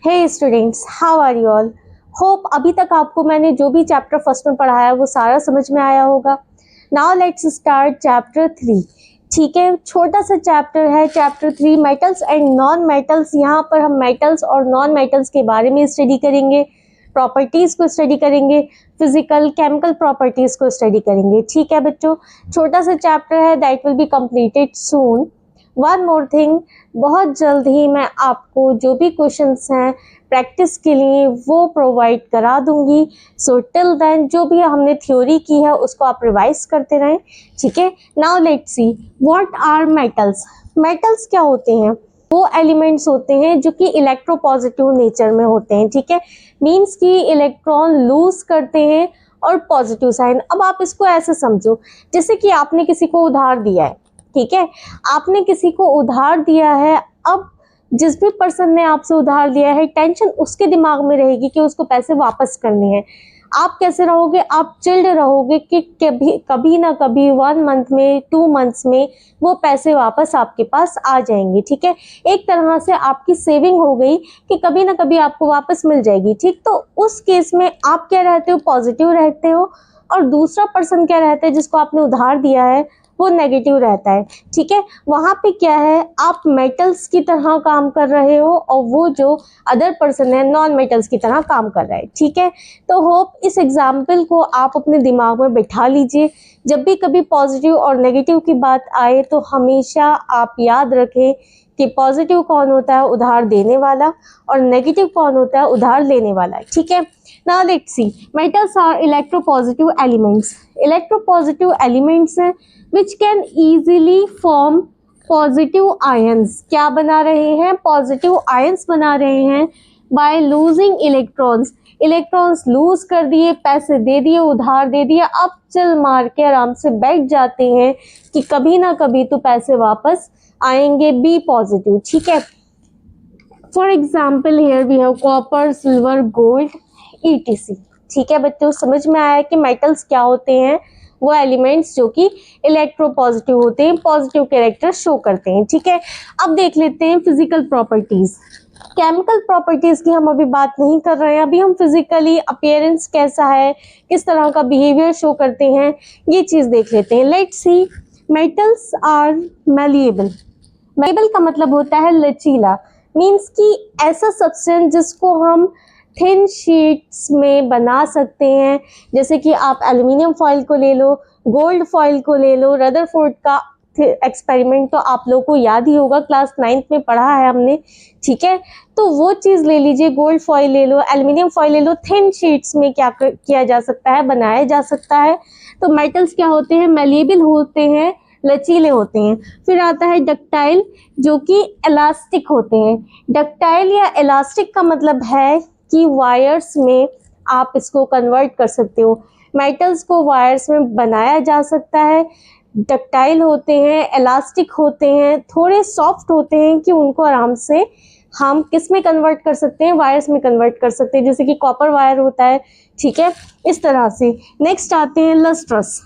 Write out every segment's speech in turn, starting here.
Hey students, how are you all? Hope अभी तक आपको मैंने जो भी चैप्टर फर्स्ट में पढ़ाया वो सारा समझ में आया होगा। Now let's start chapter 3। ठीक है, छोटा सा चैप्टर है chapter 3, metals and non metals. यहाँ पर हम मेटल्स और नॉन मेटल्स के बारे में स्टडी करेंगे, प्रॉपर्टीज को स्टडी करेंगे, फिजिकल केमिकल प्रॉपर्टीज को स्टडी करेंगे। ठीक है बच्चों, छोटा सा चैप्टर है, that will be completed soon. One more thing, बहुत जल्द ही मैं आपको जो भी क्वेश्चंस हैं प्रैक्टिस के लिए वो प्रोवाइड करा दूंगी। सो टिल देन जो भी हमने थ्योरी की है उसको आप रिवाइज करते रहें। ठीक है, now let's see what are metals. Metals क्या होते हैं? वो एलिमेंट्स होते हैं जो कि इलेक्ट्रोपॉजिटिव नेचर में होते हैं। ठीक है, मीन्स कि इलेक्ट्रॉन लूज करते हैं और पॉजिटिव साइन। अब आप इसको ऐसे समझो जैसे कि आपने किसी को उधार दिया है। ठीक है, आपने किसी को उधार दिया है। अब जिस भी पर्सन ने आपसे उधार लिया है, टेंशन उसके दिमाग में रहेगी कि उसको पैसे वापस करने हैं। आप कैसे रहोगे? आप चिल्ड रहोगे कि कभी ना कभी 1 मंथ में 2 मंथ्स में वो पैसे वापस आपके पास आ जाएंगे। ठीक है, एक तरह से आपकी सेविंग हो गई कि कभी ना कभी आपको वापस मिल जाएगी। ठीक, तो उस केस में आप क्या रहते हो? पॉजिटिव रहते हो। और दूसरा पर्सन क्या रहता है जिसको आपने उधार दिया है? वो नेगेटिव रहता है। ठीक है, वहां पे क्या है, आप मेटल्स की तरह काम कर रहे हो और वो जो अदर पर्सन है नॉन मेटल्स की तरह काम कर रहा है। ठीक है, तो होप इस एग्जाम्पल को आप अपने दिमाग में बिठा लीजिए। जब भी कभी पॉजिटिव और नेगेटिव की बात आए तो हमेशा आप याद रखें कि पॉजिटिव कौन होता है? उधार देने वाला। और नेगेटिव कौन होता है? उधार लेने वाला। ठीक है, now let's see metals are electropositive elements. Electropositive elements हैं which can easily form positive ions। क्या बना रहे हैं? पॉजिटिव आयंस बना रहे हैं by losing electrons। Electrons loose कर दिए, पैसे दे दिए, उधार दे दिए, अब चिल मार के आराम से बैठ जाते हैं कि कभी ना कभी तो पैसे वापस आएंगे। Be positive. ठीक है, for example here we have copper, silver, gold, ETC। ठीक है बच्चों, समझ में आया कि मेटल्स क्या होते हैं? वो एलिमेंट्स जो कि इलेक्ट्रोपॉजिटिव होते हैं, पॉजिटिव कैरेक्टर शो करते हैं। ठीक है, अब देख लेते हैं फिजिकल प्रॉपर्टीज। केमिकल प्रॉपर्टीज की हम अभी बात नहीं कर रहे हैं, अभी हम फिजिकली अपीयरेंस कैसा है, किस तरह का बिहेवियर शो करते हैं, ये चीज देख लेते हैं। Let's see metals are malleable. Malleable का मतलब होता है लचीला, मीन्स कि ऐसा सब्सटेंस जिसको हम थिन शीट्स में बना सकते हैं। जैसे कि आप एल्युमिनियम फॉइल को ले लो, गोल्ड फॉइल को ले लो। रदरफोर्ड का एक्सपेरिमेंट तो आप लोगों को याद ही होगा, क्लास 9th में पढ़ा है हमने। ठीक है, तो वो चीज़ ले लीजिए, गोल्ड फॉइल ले लो, एल्युमिनियम फॉइल ले लो। थिन शीट्स में क्या किया जा सकता है? बनाया जा सकता है। तो मेटल्स क्या होते हैं? मैलिएबल होते हैं, लचीले होते हैं। फिर आता है डक्टाइल, जो कि इलास्टिक होते हैं। डक्टाइल या इलास्टिक का मतलब है कि वायर्स में आप इसको कन्वर्ट कर सकते हो। मेटल्स को वायर्स में बनाया जा सकता है। डक्टाइल होते हैं, इलास्टिक होते हैं, थोड़े सॉफ्ट होते हैं कि उनको आराम से हम किस में कन्वर्ट कर सकते हैं? वायर्स में कन्वर्ट कर सकते हैं, जैसे कि कॉपर वायर होता है। ठीक है, इस तरह से। नेक्स्ट आते हैं लस्ट्रस।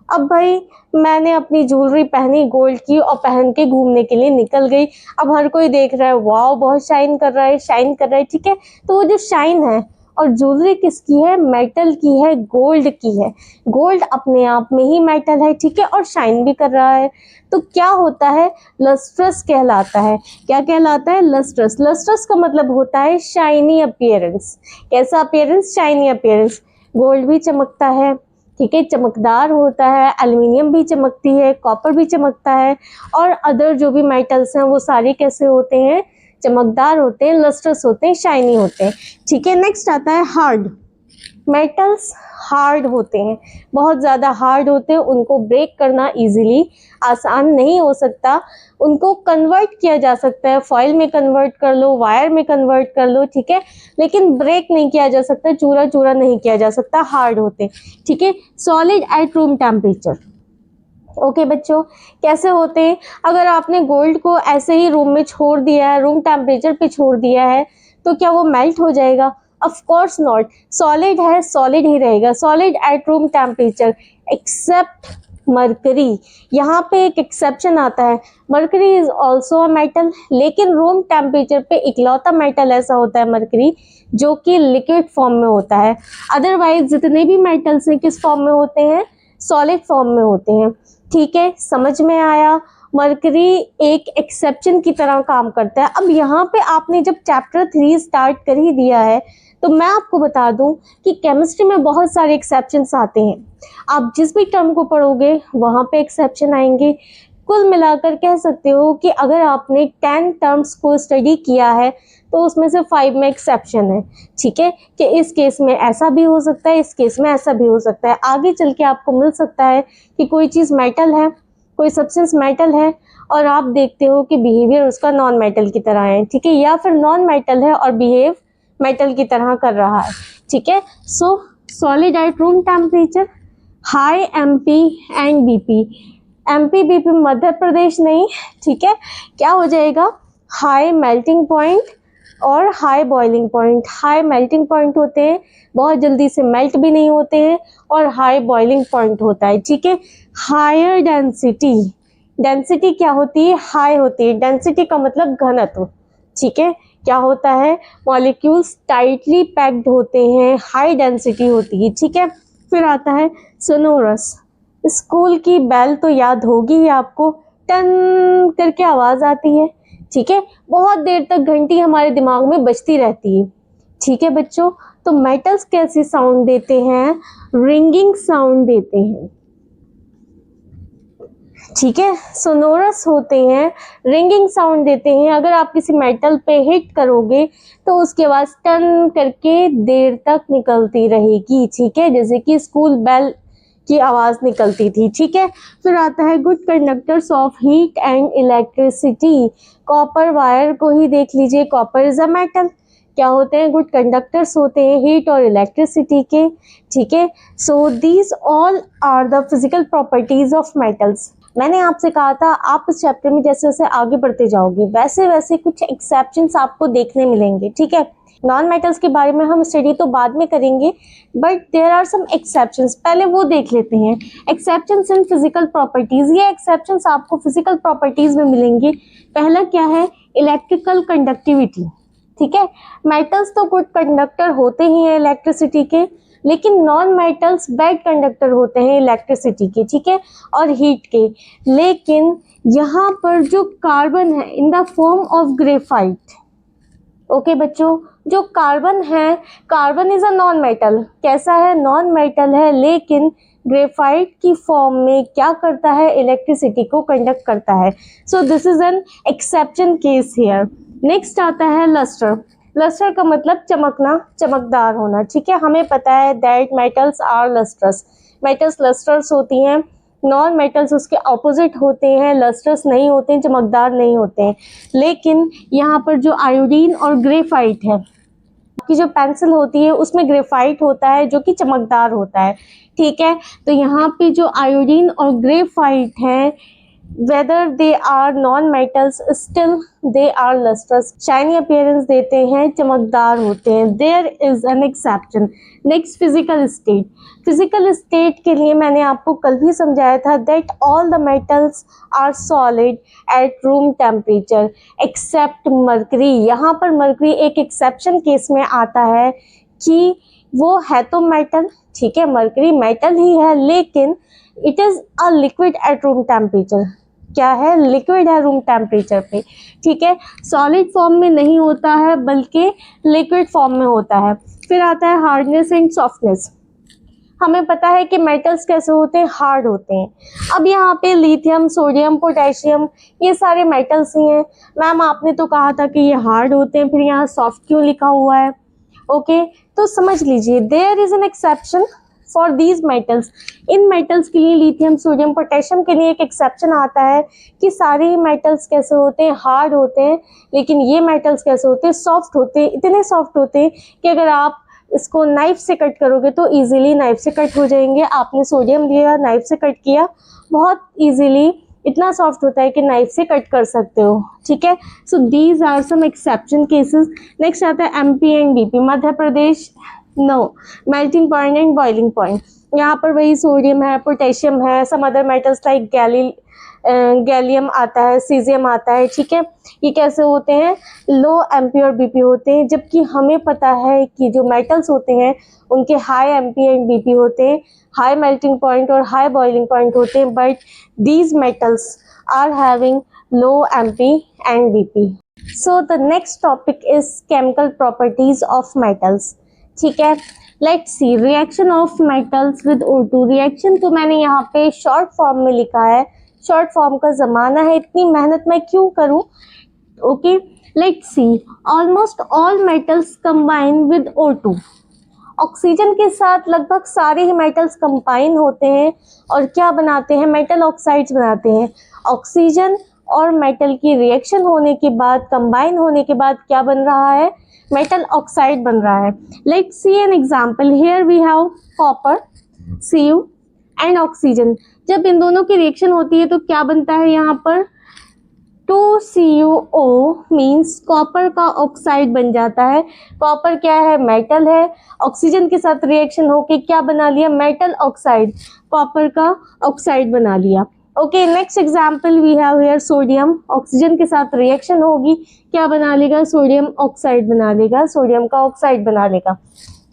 अब भाई मैंने अपनी ज्वेलरी पहनी गोल्ड की और पहन के घूमने के लिए निकल गई। अब हर कोई देख रहा है, वाओ बहुत शाइन कर रहा है, शाइन कर रहा है। ठीक है, तो वो जो शाइन है, और ज्वेलरी किसकी है? मेटल की है, गोल्ड की है। गोल्ड अपने आप में ही मेटल है। ठीक है, और शाइन भी कर रहा है। तो क्या होता है? लस्ट्रस कहलाता है। क्या कहलाता है? लस्ट्रस। लस्ट्रस का मतलब होता है शाइनी अपीयरेंस। कैसा अपीयरेंस? Shiny appearance. गोल्ड भी चमकता है, ठीक है, चमकदार होता है। एल्युमिनियम भी चमकती है, कॉपर भी चमकता है, और अदर जो भी मेटल्स हैं वो सारे कैसे होते हैं? चमकदार होते हैं, लस्ट्रस होते हैं, शाइनी होते हैं। ठीक है, नेक्स्ट आता है हार्ड। मेटल्स हार्ड होते हैं, बहुत ज़्यादा हार्ड होते हैं, उनको ब्रेक करना इजीली आसान नहीं हो सकता। उनको कन्वर्ट किया जा सकता है, फॉइल में कन्वर्ट कर लो, वायर में कन्वर्ट कर लो। ठीक है, लेकिन ब्रेक नहीं किया जा सकता, चूरा चूरा नहीं किया जा सकता, हार्ड होते हैं। ठीक है, solid at room temperature. Okay बच्चों, कैसे होते हैं? अगर आपने गोल्ड को ऐसे ही रूम में छोड़ दिया है, रूम टेम्परेचर पे छोड़ दिया है, तो क्या वो मेल्ट हो जाएगा? Of course not. सॉलिड है, सॉलिड ही रहेगा, solid at room temperature, except mercury, यहाँ पे एक एक्सेप्शन आता है, mercury is also a metal, लेकिन रूम टेम्परेचर पे इकलौता मेटल ऐसा होता है मरकरी जो कि लिक्विड फॉर्म में होता है। अदरवाइज जितने भी मेटल्स हैं किस फॉर्म में होते हैं, सॉलिड फॉर्म में होते हैं। ठीक है, समझ में आया। मरकरी एक एक्सेप्शन की तरह काम करता है। अब यहाँ पे आपने जब चैप्टर 3 स्टार्ट कर ही दिया है तो मैं आपको बता दूं कि केमिस्ट्री में बहुत सारे एक्सेप्शंस आते हैं। आप जिस भी टर्म को पढ़ोगे वहाँ पे एक्सेप्शन आएंगे। कुल मिलाकर कह सकते हो कि अगर आपने 10 टर्म्स को स्टडी किया है तो उसमें से 5 में एक्सेप्शन है। ठीक है, कि इस केस में ऐसा भी हो सकता है, इस केस में ऐसा भी हो सकता है। आगे चल के आपको मिल सकता है कि कोई चीज़ मेटल है, कोई सब्सटेंस मेटल है और आप देखते हो कि बिहेवियर उसका नॉन मेटल की तरह है। ठीक है, या फिर नॉन मेटल है और बिहेव मेटल की तरह कर रहा है। ठीक है, so solid at room temperature, high MP and BP. MP BP Madhya Pradesh नहीं, ठीक है, क्या हो जाएगा, हाई मेल्टिंग पॉइंट और high boiling point. High melting point होते हैं, बहुत जल्दी से मेल्ट भी नहीं होते हैं, और हाई बॉइलिंग पॉइंट होता है। ठीक है, हायर डेंसिटी, डेंसिटी क्या होती है, हाई होती है। डेंसिटी का मतलब घनत्व। ठीक है, क्या होता है, मॉलिक्यूल्स टाइटली पैक्ड होते हैं, हाई डेंसिटी होती है। ठीक है, फिर आता है सोनोरस। स्कूल की बेल तो याद होगी ही आपको, टन करके आवाज़ आती है। ठीक है, बहुत देर तक घंटी हमारे दिमाग में बजती रहती है। ठीक है बच्चों, तो मेटल्स कैसे साउंड देते हैं, रिंगिंग साउंड देते हैं। ठीक है, सोनोरस होते हैं, रिंगिंग साउंड देते हैं। अगर आप किसी मेटल पे हिट करोगे तो उसके आवाज टन करके देर तक निकलती रहेगी। ठीक है, जैसे कि स्कूल बेल की आवाज़ निकलती थी। ठीक है, फिर आता है good conductors of heat and electricity. Copper wire को ही देख लीजिए, कॉपर इज अ मेटल। क्या होते हैं, गुड कंडक्टर्स होते हैं हीट और इलेक्ट्रिसिटी के। ठीक है, so these all are the physical properties of metals. मैंने आपसे कहा था आप इस चैप्टर में जैसे जैसे आगे बढ़ते जाओगे वैसे वैसे कुछ एक्सेप्शंस आपको देखने मिलेंगे। ठीक है, नॉन मेटल्स के बारे में हम स्टडी तो बाद में करेंगे, but there are some exceptions, पहले वो देख लेते हैं। एक्सेप्शंस इन फिजिकल प्रॉपर्टीज, ये एक्सेप्शंस आपको फिजिकल प्रॉपर्टीज में मिलेंगे। पहला क्या है, इलेक्ट्रिकल कंडक्टिविटी। ठीक है, मेटल्स तो गुड कंडक्टर होते ही हैं इलेक्ट्रिसिटी के, लेकिन नॉन मेटल्स बैड कंडक्टर होते हैं इलेक्ट्रिसिटी के। ठीक है, और हीट के। लेकिन यहाँ पर जो कार्बन है in the form of graphite, okay बच्चों, जो कार्बन है, carbon is a non metal. कैसा है, नॉन मेटल है, लेकिन ग्रेफाइट की फॉर्म में क्या करता है, इलेक्ट्रिसिटी को कंडक्ट करता है। So this is an exception case here. Next आता है लस्टर। लस्टर का मतलब चमकना, चमकदार होना। ठीक है, हमें पता है that metals are lustrous, metals lustrous होती हैं, नॉन मेटल्स उसके ऑपोजिट होते हैं, लस्ट्रस नहीं होते हैं, चमकदार नहीं होते हैं। लेकिन यहाँ पर जो आयोडीन और ग्रेफाइट है, आपकी जो पेंसिल होती है उसमें ग्रेफाइट होता है जो कि चमकदार होता है। ठीक है, तो यहाँ पे जो आयोडीन और ग्रेफाइट है, whether they are non-metals still they are lustrous, shiny appearance देते हैं, चमकदार होते हैं। There is an exception. Next, physical state. Physical state के लिए मैंने आपको कल भी समझाया था that all the metals are solid at room temperature except mercury. यहाँ पर mercury एक exception केस में आता है कि वो है तो मेटल, ठीक है, मरकरी मेटल ही है, लेकिन it is a liquid at room temperature. क्या है, लिक्विड है रूम टेम्परेचर पे। ठीक है, सॉलिड फॉर्म में नहीं होता है बल्कि लिक्विड फॉर्म में होता है। फिर आता है हार्डनेस एंड सॉफ्टनेस। हमें पता है कि मेटल्स कैसे होते हैं, हार्ड होते हैं। अब यहाँ पे लिथियम, सोडियम, पोटेशियम, ये सारे मेटल्स ही हैं। मैम आपने तो कहा था कि ये हार्ड होते हैं, फिर यहाँ सॉफ्ट क्यों लिखा हुआ है। ओके, तो समझ लीजिए there is an exception for these metals. इन मेटल्स के लिए, लिथियम, सोडियम, पोटेशियम के लिए एक एक्सेप्शन आता है कि सारे ही मेटल्स कैसे होते हैं, हार्ड होते हैं, लेकिन ये मेटल्स कैसे होते हैं, सॉफ्ट होते हैं। इतने सॉफ्ट होते हैं कि अगर आप इसको नाइफ से कट करोगे तो इजीली नाइफ से कट हो जाएंगे। आपने सोडियम लिया, नाइफ से कट किया, बहुत इजीली इतना सॉफ्ट होता है कि नाइफ से कट कर सकते हो। ठीक है, so these are some exception cases. Next आता है MP and BP. Madhya Pradesh, no. Melting point and boiling point. यहाँ पर वही सोडियम है, पोटेशियम है, some other metals like gallium आता है, सीजियम आता है, ठीक है। ये कैसे होते हैं, लो एमपी और बीपी होते हैं, जबकि हमें पता है कि जो मेटल्स होते हैं उनके हाई एमपी एंड बीपी होते हैं, हाई मेल्टिंग पॉइंट और हाई बॉइलिंग पॉइंट होते हैं, but these metals are having low MP and BP. So the next topic is chemical properties of metals, ठीक है। Let's see reaction of metals with O2। Reaction तो मैंने यहाँ पे short form में लिखा है, शॉर्ट फॉर्म का ज़माना है, इतनी मेहनत मैं क्यों करूँ। Okay, let's C almost all metals combine with O2। Oxygen के साथ लगभग सारे ही मेटल्स कंबाइन होते हैं और क्या बनाते हैं, मेटल ऑक्साइड्स बनाते हैं। ऑक्सीजन और मेटल की रिएक्शन होने के बाद, कंबाइन होने के बाद क्या बन रहा है, मेटल ऑक्साइड बन रहा है। Let's see an example, here we have copper, Cu and oxygen. जब इन दोनों की रिएक्शन होती है तो क्या बनता है, यहाँ पर 2CuO मीन्स कॉपर का ऑक्साइड बन जाता है। कॉपर क्या है, मेटल है, ऑक्सीजन के साथ रिएक्शन होके क्या बना लिया, मेटल ऑक्साइड, कॉपर का ऑक्साइड बना लिया। Okay, next example we have here sodium. Oxygen के साथ रिएक्शन होगी, क्या बना लेगा, सोडियम ऑक्साइड बना लेगा, सोडियम का ऑक्साइड बना लेगा,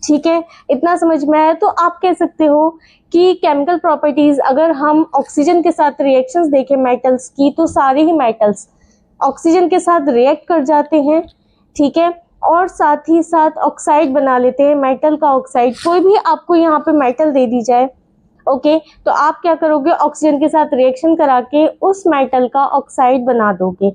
ठीक है। इतना समझ में आया। तो आप कह सकते हो कि केमिकल प्रॉपर्टीज, अगर हम ऑक्सीजन के साथ रिएक्शंस देखें मेटल्स की, तो सारे ही मेटल्स ऑक्सीजन के साथ रिएक्ट कर जाते हैं, ठीक है, और साथ ही साथ ऑक्साइड बना लेते हैं, मेटल का ऑक्साइड। कोई भी आपको यहाँ पे मेटल दे दी जाए, ओके, तो आप क्या करोगे, ऑक्सीजन के साथ रिएक्शन करा के उस मेटल का ऑक्साइड बना दोगे।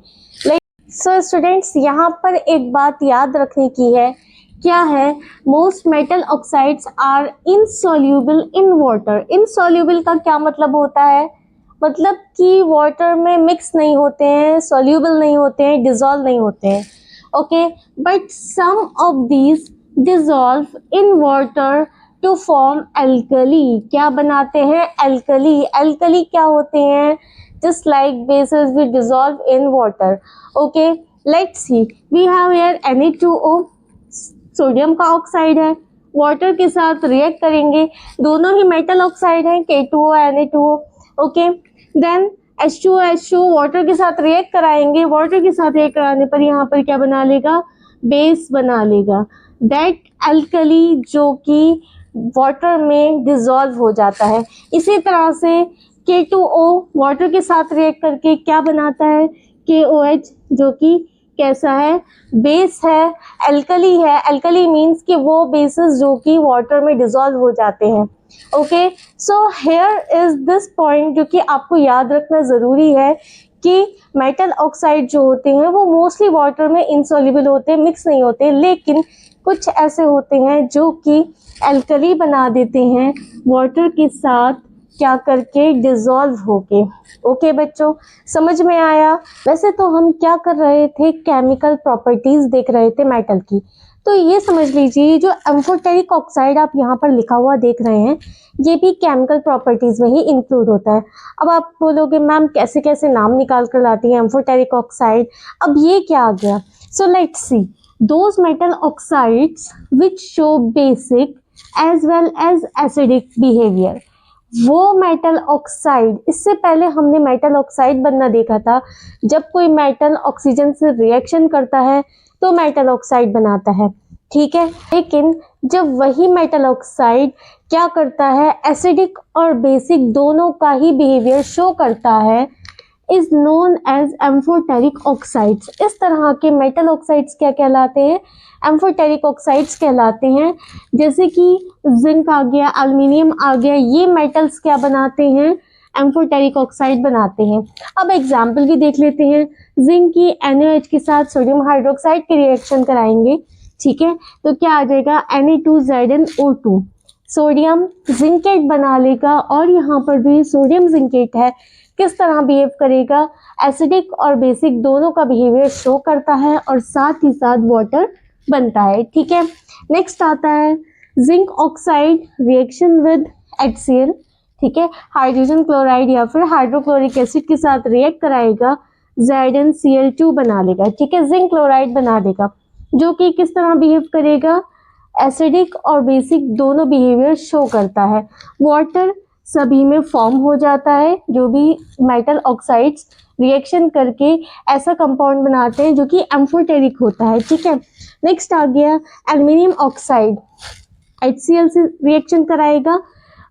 सो स्टूडेंट्स, यहाँ पर एक बात याद रखने की है, क्या है, most metal oxides are insoluble in water. Insoluble का क्या मतलब होता है, मतलब कि वाटर में मिक्स नहीं होते हैं, सॉल्यूबल नहीं होते हैं, डिजॉल्व नहीं होते हैं, okay. But some of these dissolve in water to form alkali. क्या बनाते हैं, एल्कली। एल्कली क्या होते हैं, just like basis we dissolve in water. Okay, let's see we have here Na2O, sodium का ऑक्साइड है, वाटर के साथ रिएक्ट करेंगे, दोनों ही मेटल ऑक्साइड हैं, K2O Na2O, okay. Then H2O water के साथ रिएक्ट कराएंगे, वाटर के साथ रिएक्ट कराने पर यहाँ पर क्या बना लेगा, बेस बना लेगा, दैट एल्कली, जो कि वाटर में डिजॉल्व हो जाता है। इसी तरह से K2O वाटर के साथ रिएक्ट करके क्या बनाता है, KOH, जो कि कैसा है, बेस है, एल्कली है। एल्कली मीन्स कि वो बेसिस जो कि वाटर में डिजॉल्व हो जाते हैं, okay. So here is this point जो कि आपको याद रखना ज़रूरी है कि मेटल ऑक्साइड जो होते हैं वो मोस्टली वाटर में इनसॉल्युबल होते हैं, मिक्स नहीं होते, लेकिन कुछ ऐसे होते हैं जो कि एल्कली बना देते हैं वाटर के साथ क्या करके, डिजॉल्व होके। ओके बच्चों, समझ में आया। वैसे तो हम क्या कर रहे थे, केमिकल प्रॉपर्टीज देख रहे थे मेटल की। तो ये समझ लीजिए, जो एम्फोटेरिक ऑक्साइड आप यहाँ पर लिखा हुआ देख रहे हैं, ये भी केमिकल प्रॉपर्टीज में ही इंक्लूड होता है। अब आप बोलोगे मैम कैसे कैसे नाम निकाल कर लाती हैं एम्फोटेरिक ऑक्साइड, अब ये क्या आ गया। So let's see those metal oxides which show basic as well as acidic behaviour. वो मेटल ऑक्साइड, इससे पहले हमने मेटल ऑक्साइड बनना देखा था, जब कोई मेटल ऑक्सीजन से रिएक्शन करता है तो मेटल ऑक्साइड बनाता है, ठीक है। लेकिन जब वही मेटल ऑक्साइड क्या करता है, एसिडिक और बेसिक दोनों का ही बिहेवियर शो करता है, is known as amphoteric oxides. इस तरह के मेटल ऑक्साइड्स क्या कहलाते हैं, एम्फोटेरिक ऑक्साइड्स कहलाते हैं। जैसे कि जिंक आ गया, एल्युमिनियम आ गया, ये मेटल्स क्या बनाते हैं, एम्फोटेरिक ऑक्साइड बनाते हैं। अब एग्जाम्पल भी देख लेते हैं। जिंक की NaOH के साथ सोडियम हाइड्रोक्साइड की रिएक्शन कराएंगे, ठीक है, तो क्या आ जाएगा, Na2ZnO2, सोडियम जिंकेट बना लेगा, और यहाँ पर भी सोडियम जिंकेट है, किस तरह बिहेव करेगा, एसिडिक और बेसिक दोनों का बिहेवियर शो करता है, और साथ ही साथ वाटर बनता है, ठीक है। नेक्स्ट आता है zinc oxide reaction with HCl, ठीक है, हाइड्रोजन क्लोराइड या फिर हाइड्रोक्लोरिक एसिड के साथ रिएक्ट कराएगा, ZnCl2 बना लेगा, ठीक है, जिंक क्लोराइड बना देगा, जो कि किस तरह बिहेव करेगा, एसिडिक और बेसिक दोनों बिहेवियर शो करता है। वाटर सभी में फॉर्म हो जाता है, जो भी मेटल ऑक्साइड्स रिएक्शन करके ऐसा कंपाउंड बनाते हैं जो कि एम्फोटेरिक होता है। ठीक है, नेक्स्ट आ गया एल्युमिनियम ऑक्साइड। HCl से रिएक्शन कराएगा,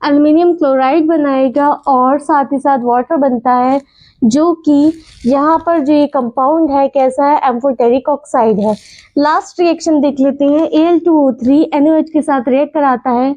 एल्युमिनियम क्लोराइड बनाएगा और साथ ही साथ वाटर बनता है, जो कि यहाँ पर जो ये कंपाउंड है कैसा है, एम्फोटेरिक ऑक्साइड है। लास्ट रिएक्शन देख लेते हैं, Al2O3 NaOH के साथ रिएक्ट कराता है,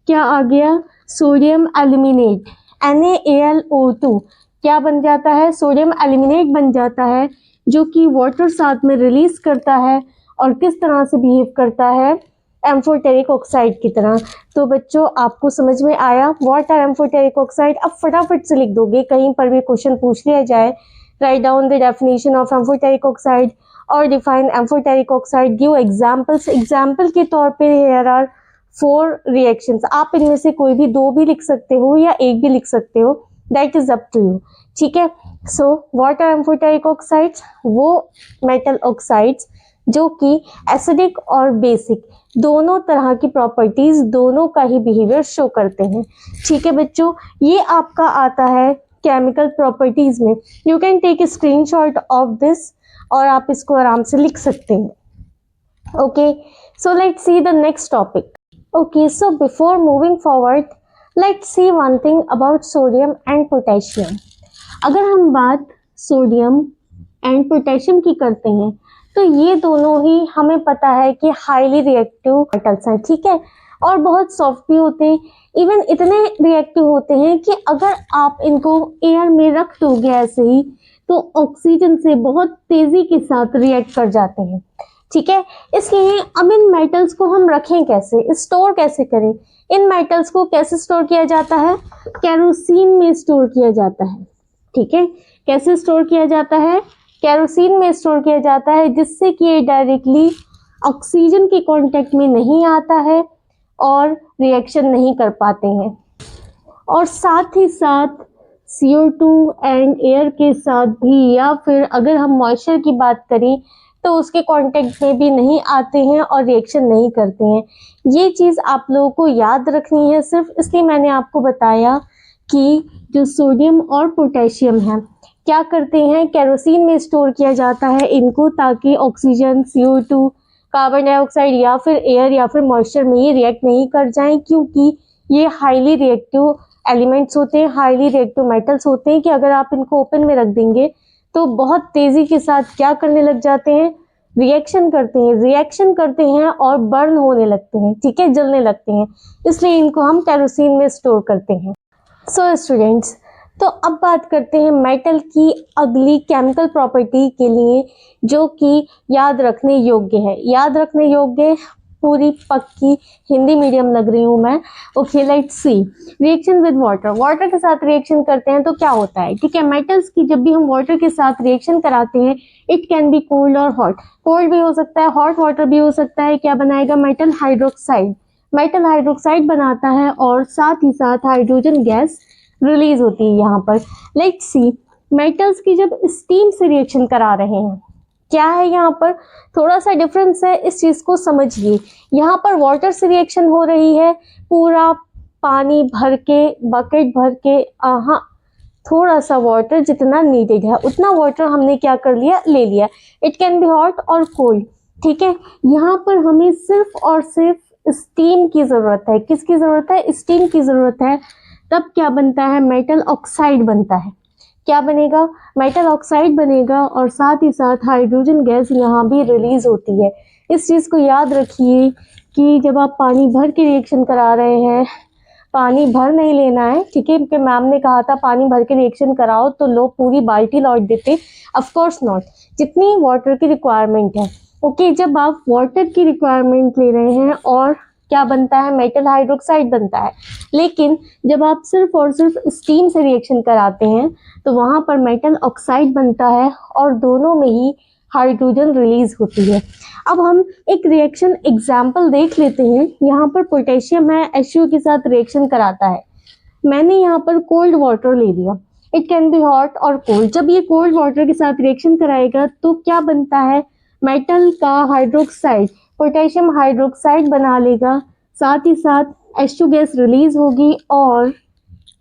क्या आ गया, सोडियम एल्यूमिनेट, NaAlO2 क्या बन जाता है, सोडियम एल्यूमिनेट बन जाता है, जो कि वाटर साथ में रिलीज करता है और किस तरह से बिहेव करता है, एम्फोटेरिक ऑक्साइड की तरह। तो बच्चों आपको समझ में आया व्हाट आर एम्फोटेरिक ऑक्साइड। अब फटाफट से लिख दोगे, कहीं पर भी क्वेश्चन पूछ लिया जाए, write down the definition of amphoteric oxide और define amphoteric oxide, give examples. Example के तौर पे हियर आर 4 रिएक्शंस, आप इनमें से कोई भी 2 भी लिख सकते हो या 1 भी लिख सकते हो, that is up to you. ठीक है, so what are amphoteric oxides, वो मेटल ऑक्साइड्स जो कि एसिडिक और बेसिक दोनों तरह की प्रॉपर्टीज, दोनों का ही बिहेवियर शो करते हैं। ठीक है बच्चों, ये आपका आता है केमिकल प्रॉपर्टीज में। You can take a screenshot of this और आप इसको आराम से लिख सकते हैं। Okay, so let's see the next topic. Okay, so before moving forward let's see one thing about sodium and potassium. अगर हम बात सोडियम एंड पोटेशियम की करते हैं तो ये दोनों ही हमें पता है कि हाईली रिएक्टिव मेटल्स हैं। ठीक है, और बहुत सॉफ्ट भी होते हैं, इवन इतने रिएक्टिव होते हैं कि अगर आप इनको एयर में रख दोगे ऐसे ही तो ऑक्सीजन से बहुत तेजी के साथ रिएक्ट कर जाते हैं। ठीक है, इसलिए अब इन मेटल्स को हम रखें कैसे, स्टोर कैसे करें। इन मेटल्स को कैसे स्टोर किया जाता है, केरोसिन में स्टोर किया जाता है। ठीक है, कैसे स्टोर किया जाता है, केरोसिन में स्टोर किया जाता है, जिससे कि ये डायरेक्टली ऑक्सीजन के कांटेक्ट में नहीं आता है और रिएक्शन नहीं कर पाते हैं। और साथ ही साथ CO2 एंड एयर के साथ भी, या फिर अगर हम मॉइस्चर की बात करें तो उसके कांटेक्ट में भी नहीं आते हैं और रिएक्शन नहीं करते हैं। ये चीज़ आप लोगों को याद रखनी है, सिर्फ इसलिए मैंने आपको बताया कि जो सोडियम और पोटेशियम है क्या करते हैं, केरोसिन में स्टोर किया जाता है इनको, ताकि ऑक्सीजन, CO2, कार्बन डाइऑक्साइड या फिर एयर या फिर मॉइस्चर में ये रिएक्ट नहीं कर जाएं, क्योंकि ये हाईली रिएक्टिव एलिमेंट्स होते हैं, हाईली रिएक्टिव मेटल्स होते हैं कि अगर आप इनको ओपन में रख देंगे तो बहुत तेज़ी के साथ क्या करने लग जाते हैं, रिएक्शन करते हैं और बर्न होने लगते हैं। ठीक है, जलने लगते हैं, इसलिए इनको हम केरोसिन में स्टोर करते हैं। सो स्टूडेंट्स, तो अब बात करते हैं मेटल की अगली केमिकल प्रॉपर्टी के लिए, जो कि याद रखने योग्य है। याद रखने योग्य, पूरी पक्की हिंदी मीडियम लग रही हूँ मैं। Okay, let's see reaction with water. Water के साथ रिएक्शन करते हैं तो क्या होता है। ठीक है, मेटल्स की जब भी हम वाटर के साथ रिएक्शन कराते हैं, इट कैन बी कोल्ड और हॉट। कोल्ड भी हो सकता है, हॉट वाटर भी हो सकता है। क्या बनाएगा, मेटल हाइड्रोक्साइड। मेटल हाइड्रोक्साइड बनाता है और साथ ही साथ हाइड्रोजन गैस रिलीज होती है यहाँ पर। लेट्स सी मेटल्स की जब स्टीम से रिएक्शन करा रहे हैं, क्या है यहाँ पर थोड़ा सा डिफरेंस है, इस चीज को समझिए। यहाँ पर वाटर से रिएक्शन हो रही है, पूरा पानी भर के, बकेट भर के, हाँ थोड़ा सा वाटर जितना नीडेड है उतना वाटर हमने क्या कर लिया, ले लिया। इट कैन बी हॉट और कोल्ड। ठीक है, यहाँ पर हमें सिर्फ और सिर्फ स्टीम की जरूरत है। किसकी जरूरत है, स्टीम की जरूरत है। तब क्या बनता है, मेटल ऑक्साइड बनता है। क्या बनेगा, मेटल ऑक्साइड बनेगा और साथ ही साथ हाइड्रोजन गैस यहाँ भी रिलीज होती है। इस चीज़ को याद रखिए कि जब आप पानी भर के रिएक्शन करा रहे हैं, पानी भर नहीं लेना है। ठीक है, क्योंकि मैम ने कहा था पानी भर के रिएक्शन कराओ तो लोग पूरी बाल्टी लौट देते। ऑफ कोर्स नॉट, जितनी वाटर की रिक्वायरमेंट है। ओके, जब आप वाटर की रिक्वायरमेंट ले रहे हैं और क्या बनता है, मेटल हाइड्रोक्साइड बनता है। लेकिन जब आप सिर्फ और सिर्फ स्टीम से रिएक्शन कराते हैं तो वहाँ पर मेटल ऑक्साइड बनता है और दोनों में ही हाइड्रोजन रिलीज होती है। अब हम एक रिएक्शन एग्जाम्पल देख लेते हैं। यहाँ पर पोटेशियम है, HCl के साथ रिएक्शन कराता है। मैंने यहाँ पर कोल्ड वाटर ले लिया। इट कैन बी हॉट और कोल्ड। जब ये कोल्ड वाटर के साथ रिएक्शन कराएगा तो क्या बनता है, मेटल का हाइड्रोक्साइड पोटेशियम हाइड्रोक्साइड बना लेगा, साथ ही साथ H2 गैस रिलीज होगी और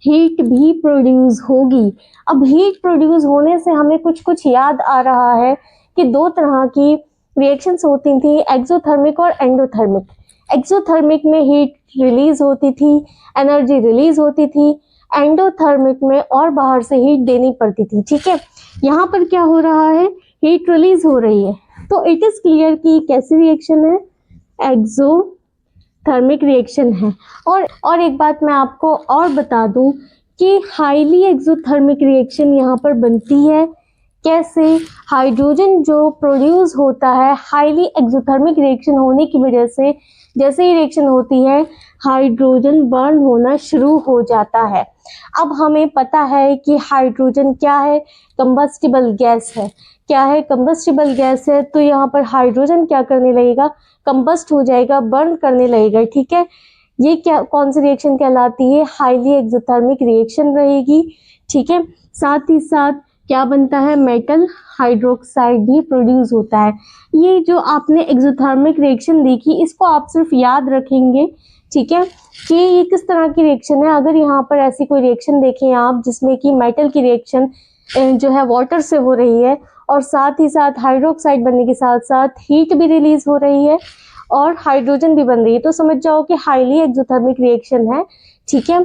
हीट भी प्रोड्यूस होगी। अब हीट प्रोड्यूस होने से हमें कुछ कुछ याद आ रहा है कि दो तरह की रिएक्शंस होती थी, एक्सोथर्मिक और एंडोथर्मिक। एक्सोथर्मिक में हीट रिलीज होती थी, एनर्जी रिलीज होती थी, एंडोथर्मिक में और बाहर से हीट देनी पड़ती थी। ठीक है, यहाँ पर क्या हो रहा है, हीट रिलीज हो रही है, तो इट इज क्लियर कि कैसी रिएक्शन है, एक्सोथर्मिक रिएक्शन है। और एक बात मैं आपको और बता दूं कि हाईली एक्सोथर्मिक रिएक्शन यहाँ पर बनती है। कैसे, हाइड्रोजन जो प्रोड्यूस होता है हाईली एक्सोथर्मिक रिएक्शन होने की वजह से, जैसे ही रिएक्शन होती है हाइड्रोजन बर्न होना शुरू हो जाता है। अब हमें पता है कि हाइड्रोजन क्या है, कंबस्टिबल गैस है। क्या है, कंबस्टिबल गैस है, तो यहाँ पर हाइड्रोजन क्या करने लगेगा, कंबस्ट हो जाएगा, बर्न करने लगेगा। ठीक है, ये क्या, कौन सी रिएक्शन कहलाती है, हाईली एक्सोथर्मिक रिएक्शन रहेगी। ठीक है, साथ ही साथ क्या बनता है, मेटल हाइड्रोक्साइड भी प्रोड्यूस होता है। ये जो आपने एक्सोथर्मिक रिएक्शन देखी, इसको आप सिर्फ याद रखेंगे। ठीक है, कि ये किस तरह की रिएक्शन है। अगर यहाँ पर ऐसी कोई रिएक्शन देखें आप जिसमें कि मेटल की रिएक्शन जो है वाटर से हो रही है और साथ ही साथ हाइड्रोक्साइड बनने के साथ साथ हीट भी रिलीज हो रही है और हाइड्रोजन भी बन रही है, तो समझ जाओ कि हाईली एक्सोथर्मिक रिएक्शन है। ठीक है,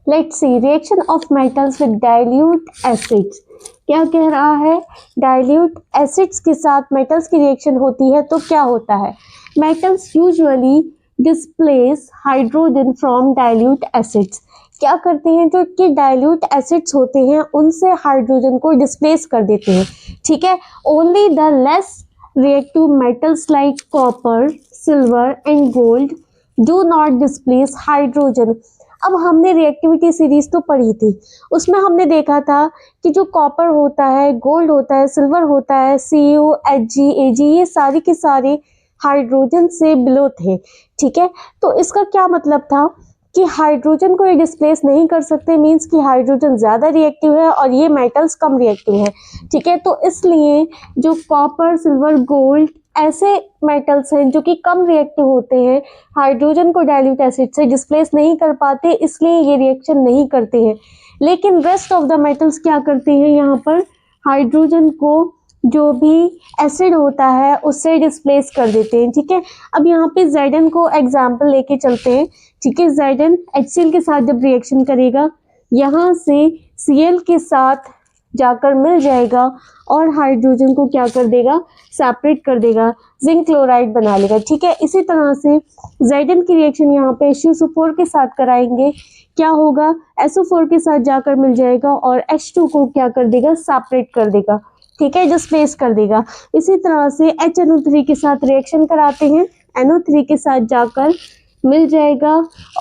let's see reaction of metals with dilute acids. क्या कह रहा है, डाइल्यूट एसिड्स के साथ मेटल्स की रिएक्शन होती है तो क्या होता है, metals usually displace hydrogen from dilute acids. क्या करते हैं, जो कि डाइल्यूट एसिड्स होते हैं उनसे हाइड्रोजन को डिस्प्लेस कर देते हैं। ठीक है, only the less reactive metals like copper, silver and gold do not displace hydrogen। अब हमने रिएक्टिविटी सीरीज तो पढ़ी थी, उसमें हमने देखा था कि जो कॉपर होता है, गोल्ड होता है, सिल्वर होता है, Cu, Hg, Ag, ये सारी के सारे हाइड्रोजन से बिलो थे। ठीक है, तो इसका क्या मतलब था कि हाइड्रोजन को ये डिस्प्लेस नहीं कर सकते, मींस कि हाइड्रोजन ज़्यादा रिएक्टिव है और ये मेटल्स कम रिएक्टिव है। ठीक है, तो इसलिए जो कॉपर, सिल्वर, गोल्ड ऐसे मेटल्स हैं जो कि कम रिएक्टिव होते हैं, हाइड्रोजन को डाइल्यूट एसिड से डिस्प्लेस नहीं कर पाते, इसलिए ये रिएक्शन नहीं करते हैं। लेकिन रेस्ट ऑफ द मेटल्स क्या करते हैं, यहाँ पर हाइड्रोजन को जो भी एसिड होता है उससे डिस्प्लेस कर देते हैं। ठीक है, अब यहाँ पे Zn को एग्जाम्पल लेके चलते हैं। ठीक है, Zn HCl के साथ जब रिएक्शन करेगा, यहाँ से Cl के साथ जाकर मिल जाएगा और हाइड्रोजन को क्या कर देगा, सेपरेट कर देगा, जिंक क्लोराइड बना लेगा। ठीक है, इसी तरह से Zn की रिएक्शन यहाँ पे SO4 के साथ कराएंगे, क्या होगा, SO4 के साथ जाकर मिल जाएगा और H2 को क्या कर देगा, सेपरेट कर देगा। ठीक है, डिस्प्लेस कर देगा। इसी तरह से HNO3 के साथ रिएक्शन कराते हैं, NO3 के साथ जाकर मिल जाएगा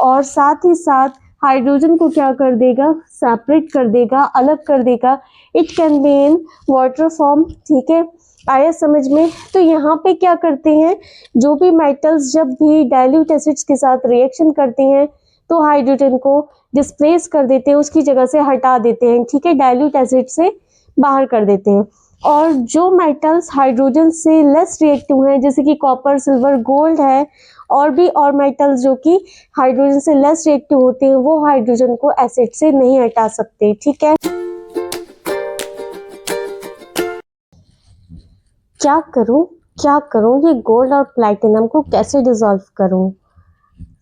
और साथ ही साथ हाइड्रोजन को क्या कर देगा, सेपरेट कर देगा, अलग कर देगा। It can be in water form. ठीक है, आया समझ में। तो यहाँ पे क्या करते हैं, जो भी मेटल्स जब भी डाइल्यूट एसिड्स के साथ रिएक्शन करते हैं तो हाइड्रोजन को डिस्प्लेस कर देते हैं, उसकी जगह से हटा देते हैं। ठीक है, डाइल्यूट एसिड से बाहर कर देते हैं। और जो मेटल्स हाइड्रोजन से लेस रिएक्टिव हैं, जैसे कि कॉपर, सिल्वर, गोल्ड है, और भी और मेटल्स जो कि हाइड्रोजन से लेस रिएक्टिव होते हैं, वो हाइड्रोजन को एसिड से नहीं हटा सकते। ठीक है, क्या करूं ये गोल्ड और प्लैटिनम को कैसे डिसॉल्व करूं।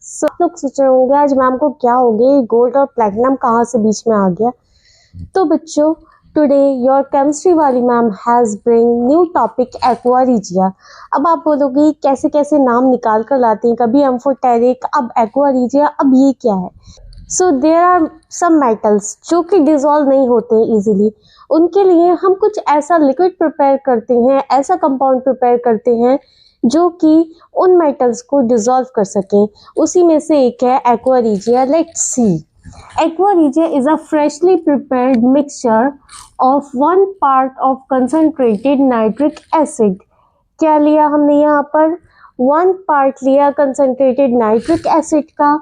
सब लोग सोच रहे होंगे आज मैम को क्या हो गया, गोल्ड और प्लैटिनम कहाँ से बीच में आ गया। तो बच्चों, टुडे योर केमिस्ट्री वाली ma'am has bring new topic aqua regia. अब आप बोलोगे कैसे कैसे नाम निकाल कर लाती हैं, कभी एम्फोटेरिक, अब एक्वा रीजिया, अब ये क्या है। So there are some metals जो कि डिजॉल्व नहीं होते हैं ईजिली, उनके लिए हम कुछ ऐसा लिक्विड प्रिपेयर करते हैं, ऐसा कंपाउंड प्रिपेयर करते हैं जो कि उन मेटल्स को डिजॉल्व कर सकें। उसी में से एक है aqua regia. Let's see, aqua regia is a freshly prepared mixture of 1 part of concentrated nitric acid। क्या लिया हमने यहाँ पर, 1 part लिया concentrated nitric acid का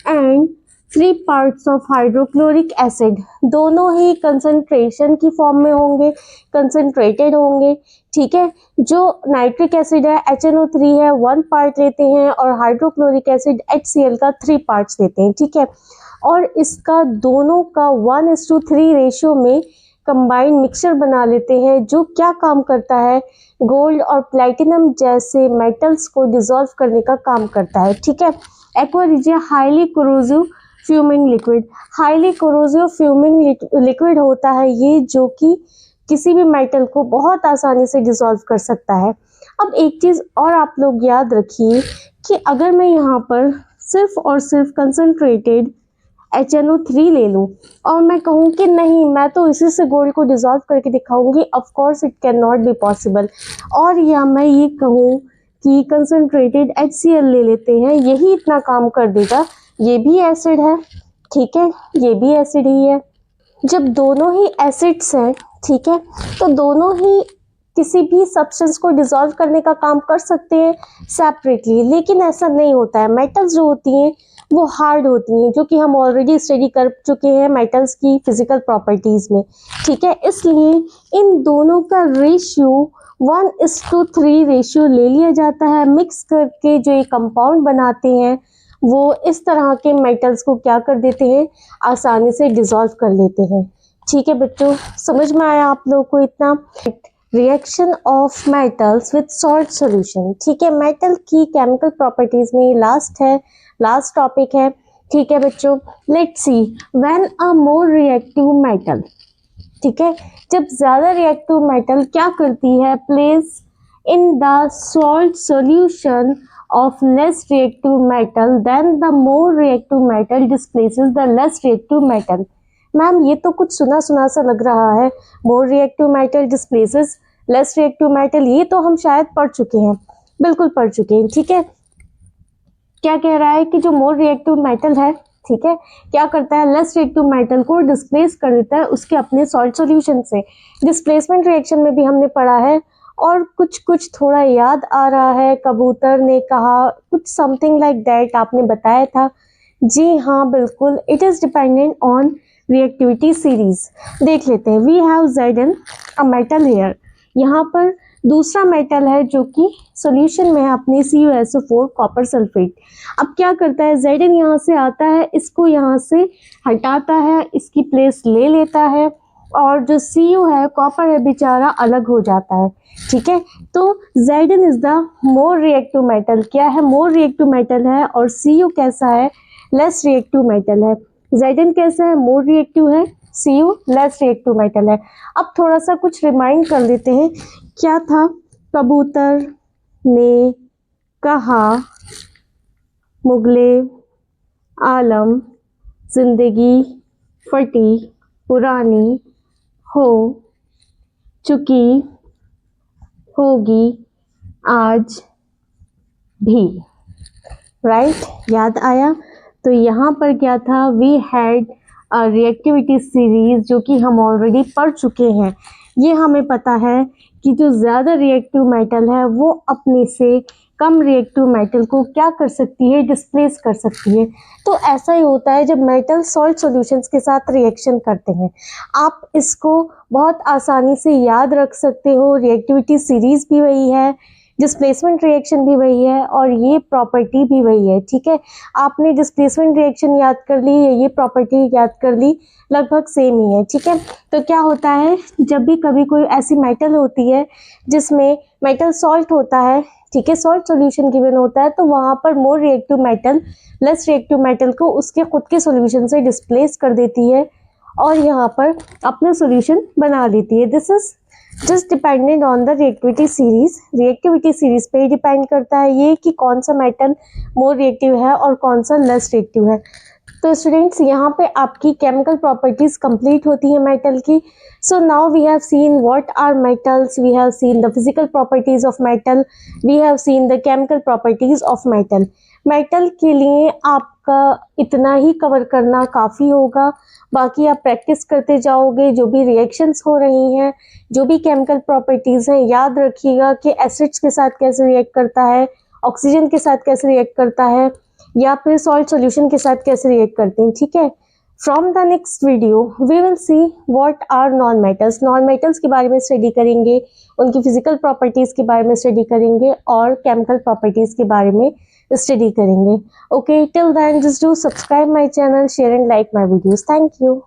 and 3 parts of hydrochloric acid, दोनों ही कंसंट्रेशन की फॉर्म में होंगे, कंसंट्रेटेड होंगे, ठीक है। जो नाइट्रिक एसिड है HNO3 है 1 पार्ट लेते हैं और हाइड्रोक्लोरिक एसिड HCl का 3 पार्ट्स लेते हैं, ठीक है। और इसका दोनों का 1:3 रेशियो में कंबाइंड मिक्सचर बना लेते हैं, जो क्या काम करता है, गोल्ड और प्लैटिनम जैसे मेटल्स को डिसॉल्व करने का काम करता है, ठीक है। Aqua regia highly corrosive fuming liquid, highly corrosive fuming liquid होता है ये, जो कि किसी भी मेटल को बहुत आसानी से डिसॉल्व कर सकता है। अब एक चीज़ और आप लोग याद रखिए कि अगर मैं यहाँ पर सिर्फ और सिर्फ कंसंट्रेटेड HNO3 ले लूँ और मैं कहूँ कि नहीं मैं तो इसी से गोल्ड को डिसॉल्व करके दिखाऊंगी, of course it can not be possible. और या मैं ये कहूँ कि कंसंट्रेटेड HCl ले लेते हैं, यही इतना काम कर देगा, ये भी एसिड है, ठीक है, ये भी एसिड ही है। जब दोनों ही एसिड्स हैं, ठीक है, तो दोनों ही किसी भी सब्सटेंस को डिसॉल्व करने का काम कर सकते हैं सेपरेटली, लेकिन ऐसा नहीं होता है। मेटल्स जो होती हैं वो हार्ड होती हैं, जो कि हम ऑलरेडी स्टडी कर चुके हैं मेटल्स की फिजिकल प्रॉपर्टीज़ में, ठीक है। इसलिए इन दोनों का रेशियो 1:3 रेशियो ले लिया जाता है, मिक्स करके जो ये कंपाउंड बनाते हैं वो इस तरह के मेटल्स को क्या कर देते हैं, आसानी से डिसॉल्व कर लेते हैं, ठीक है बच्चों। समझ में आया आप लोगों को इतना? Reaction of metals with salt solution, ठीक है। मेटल की केमिकल प्रॉपर्टीज में लास्ट है, लास्ट टॉपिक है, ठीक है बच्चों। Let's see when a more reactive metal, ठीक है, जब ज़्यादा रिएक्टिव मेटल क्या करती है, place in the salt solution of less reactive metal, then the more reactive metal displaces the less reactive metal। Ma'am ये तो कुछ सुना सुना सा लग रहा है, more reactive metal displaces less reactive metal, ये तो हम शायद पढ़ चुके हैं, बिल्कुल पढ़ चुके हैं, ठीक है। क्या कह रहा है कि जो more reactive metal है, ठीक है, क्या करता है, लेस रिएक्टिव मेटल को डिस्प्लेस कर देता है उसके अपने सॉल्ट सॉल्यूशन से। डिस्प्लेसमेंट रिएक्शन में भी हमने पढ़ा है, और कुछ कुछ थोड़ा याद आ रहा है, कबूतर ने कहा कुछ समथिंग लाइक दैट आपने बताया था। जी हाँ बिल्कुल, it is dependent on reactivity series. देख लेते हैं, we have Zn a metal here, यहाँ पर दूसरा मेटल है जो कि सॉल्यूशन में है अपनी CuSO4 कॉपर सल्फेट। अब क्या करता है, Zn यहाँ से आता है, इसको यहाँ से हटाता है, इसकी प्लेस ले लेता है, और जो Cu है कॉपर है बेचारा अलग हो जाता है, ठीक है। तो Zn is the more reactive metal, क्या है, मोर रिएक्टिव मेटल है, और Cu कैसा है, लेस रिएक्टिव मेटल है। Zn कैसा है, मोर रिएक्टिव है, Cu लेस रिएक्टिव मेटल है। अब थोड़ा सा कुछ रिमाइंड कर देते हैं, क्या था, कबूतर ने कहा मुगले आलम जिंदगी फटी पुरानी हो चुकी होगी आज भी, राइट, याद आया। तो यहाँ पर क्या था, वी हैड रिएक्टिविटी सीरीज जो कि हम ऑलरेडी पढ़ चुके हैं। ये हमें पता है कि जो ज़्यादा रिएक्टिव मेटल है वो अपने से कम रिएक्टिव मेटल को क्या कर सकती है, डिस्प्लेस कर सकती है। तो ऐसा ही होता है जब मेटल सॉल्ट सॉल्यूशंस के साथ रिएक्शन करते हैं। आप इसको बहुत आसानी से याद रख सकते हो, रिएक्टिविटी सीरीज भी वही है, डिस्प्लेसमेंट रिएक्शन भी वही है, और ये प्रॉपर्टी भी वही है, ठीक है। आपने डिस्प्लेसमेंट रिएक्शन याद कर ली, ये प्रॉपर्टी याद कर ली, लगभग सेम ही है, ठीक है। तो क्या होता है, जब भी कभी कोई ऐसी मेटल होती है जिसमें मेटल सॉल्ट होता है, ठीक है, सॉल्ट सॉल्यूशन गिवन होता है, तो वहाँ पर more reactive metal less reactive metal को उसके खुद के सॉल्यूशन से डिस्प्लेस कर देती है और यहाँ पर अपना सॉल्यूशन बना लेती है। This is just dependent on the reactivity series. Reactivity series पे ही डिपेंड करता है ये कि कौन सा मेटल मोर रिएक्टिव है और कौन सा लेस रिएक्टिव है। तो स्टूडेंट्स यहाँ पे आपकी केमिकल प्रॉपर्टीज कंप्लीट होती है मेटल की। So now we have seen what are metals, we have seen the physical properties of metal, we have seen the chemical properties of metal. Metal के लिए आपका इतना ही कवर करना काफ़ी होगा, बाकी आप प्रैक्टिस करते जाओगे। जो भी रिएक्शंस हो रही हैं, जो भी केमिकल प्रॉपर्टीज़ हैं, याद रखिएगा कि एसिड्स के साथ कैसे रिएक्ट करता है, ऑक्सीजन के साथ कैसे रिएक्ट करता है, या फिर सॉल्ट सॉल्यूशन के साथ कैसे रिएक्ट करते हैं, ठीक है। From the next video we will see what are non metals. Non metals के बारे में स्टडी करेंगे, उनकी फिजिकल प्रॉपर्टीज़ के बारे में स्टडी करेंगे और केमिकल प्रॉपर्टीज़ के बारे में स्टडी करेंगे। Okay, till then just do subscribe my channel, share and like my videos. Thank you.